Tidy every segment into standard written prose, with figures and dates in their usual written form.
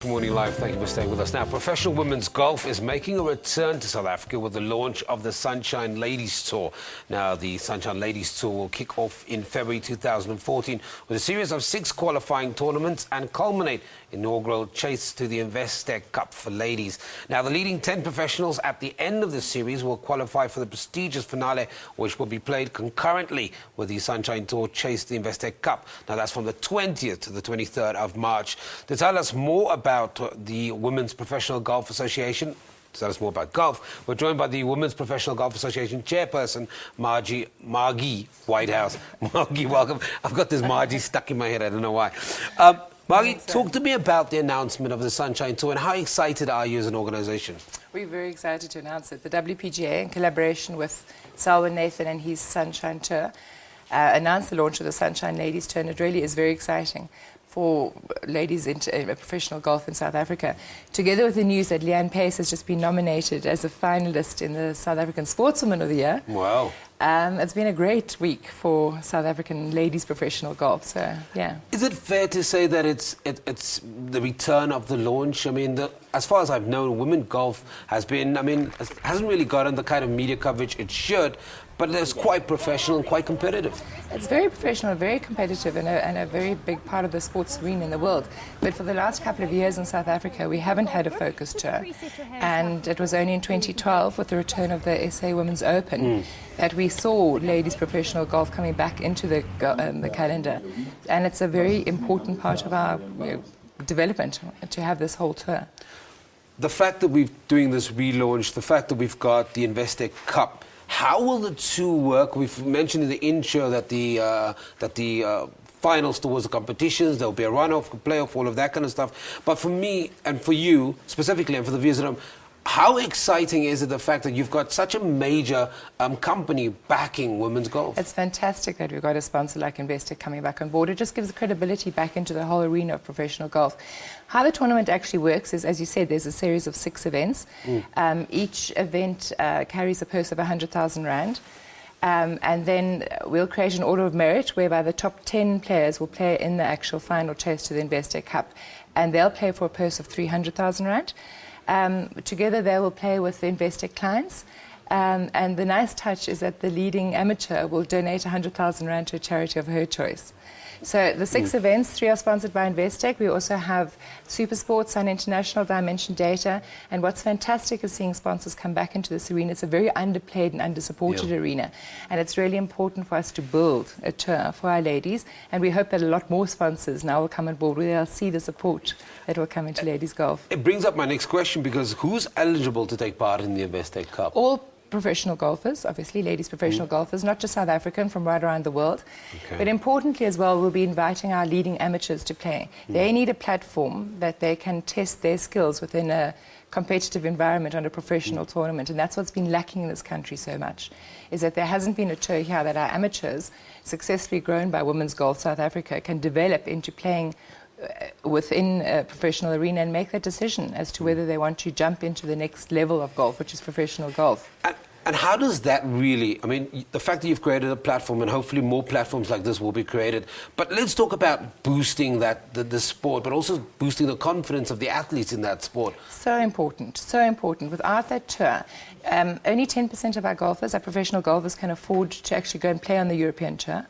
Good Morning Live. Thank you for staying with us. Now, professional women's golf is making a return to South Africa with the launch of the Sunshine Ladies Tour. Now, the Sunshine Ladies Tour will kick off in February 2014 with a series of 6 qualifying tournaments and culminate inaugural chase to the Investec Cup for ladies. Now, the leading 10 professionals at the end of the series will qualify for the prestigious finale, which will be played concurrently with the Sunshine Tour chase to the Investec Cup. Now, that's from the 20th to the 23rd of March. To tell us more about the Women's Professional Golf Association, to tell us more about golf, we're joined by the Women's Professional Golf Association chairperson, Margie Whitehouse. Margie, welcome. I've got this Margie stuck in my head, I don't know why. Margie, talk to me about the announcement of the Sunshine Tour and how excited are you as an organisation? We're very excited to announce it. The WPGA, in collaboration with Selwyn Nathan and his Sunshine Tour, announced the launch of the Sunshine Ladies Tour, and it really is very exciting for ladies in professional golf in South Africa. Together with the news that Leanne Pace has just been nominated as a finalist in the South African Sportswoman of the Year. Wow. It's been a great week for South African ladies professional golf, so yeah. Is it fair to say that it's the return of the launch? I mean, as far as I've known, women golf hasn't really gotten the kind of media coverage it should, but it's quite professional and quite competitive. It's very professional, very competitive, and a very big part of the sports arena in the world. But for the last couple of years in South Africa, we haven't had a focus tour. And it was only in 2012, with the return of the SA Women's Open, that we saw ladies professional golf coming back into the calendar. And it's a very important part of our development to have this whole tour. The fact that we're doing this relaunch, the fact that we've got the Investec Cup, how will the two work? We've mentioned in the intro that the finals towards the competitions, there'll be a runoff, a playoff, all of that kind of stuff. But for me and for you specifically, and for the viewers at home, how exciting is it, the fact that you've got such a major company backing women's golf? It's fantastic that we've got a sponsor like Investec coming back on board. It just gives credibility back into the whole arena of professional golf. How the tournament actually works is, as you said, there's a series of 6 events. Each event carries a purse of 100,000 Rand. And then we'll create an order of merit whereby the top 10 players will play in the actual final chase to the Investec Cup. And they'll play for a purse of 300,000 Rand. Together they will play with the Investec clients, and the nice touch is that the leading amateur will donate 100,000 Rand to a charity of her choice. So the 6 events, 3 are sponsored by Investec. We also have Supersport, Sun International, Dimension Data, and what's fantastic is seeing sponsors come back into this arena. It's a very underplayed and undersupported arena, and it's really important for us to build a tour for our ladies, and we hope that a lot more sponsors now will come on board where they'll see the support that will come into ladies golf. It brings up my next question, because who's eligible to take part in the Investec Cup? All professional golfers, obviously ladies professional golfers, not just South African, from right around the world. But importantly as well, we'll be inviting our leading amateurs to play. They need a platform that they can test their skills within a competitive environment on a professional tournament, and that's what's been lacking in this country so much, is that there hasn't been a tour here that our amateurs, successfully grown by Women's Golf South Africa, can develop into playing within a professional arena and make that decision as to whether they want to jump into the next level of golf, which is professional golf. And how does that really, I mean, the fact that you've created a platform, and hopefully more platforms like this will be created, but let's talk about boosting the sport, but also boosting the confidence of the athletes in that sport. So important, so important. Without that tour, only 10% of our golfers, our professional golfers, can afford to actually go and play on the European tour.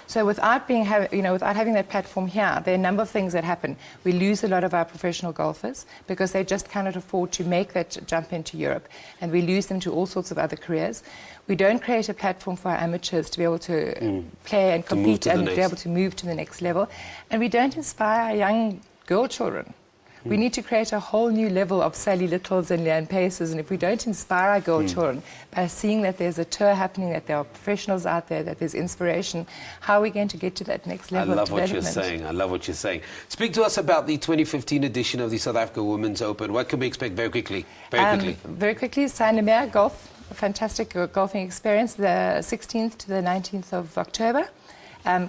So without having that platform here, there are a number of things that happen. We lose a lot of our professional golfers because they just cannot afford to make that jump into Europe, and we lose them to all sorts of other careers. We don't create a platform for our amateurs to be able to play and compete and be able to move to the next level. And we don't inspire our young girl children. We need to create a whole new level of Sally Littles and Leanne Paces, and if we don't inspire our girl children by seeing that there's a tour happening, that there are professionals out there, that there's inspiration, how are we going to get to that next level of development? I love what you're saying. Speak to us about the 2015 edition of the South Africa Women's Open. What can we expect very quickly? Very quickly, Saint-Lemaire Golf, a fantastic golfing experience, the 16th to the 19th of October.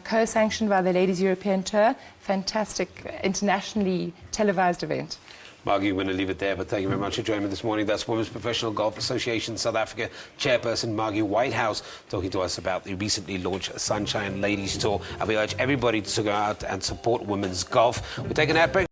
Co-sanctioned by the Ladies European Tour, fantastic internationally televised event. Margie, we're going to leave it there, but thank you very much for joining me this morning. That's Women's Professional Golf Association South Africa chairperson Margie Whitehouse talking to us about the recently launched Sunshine Ladies Tour. And we urge everybody to go out and support women's golf. We're taking that break.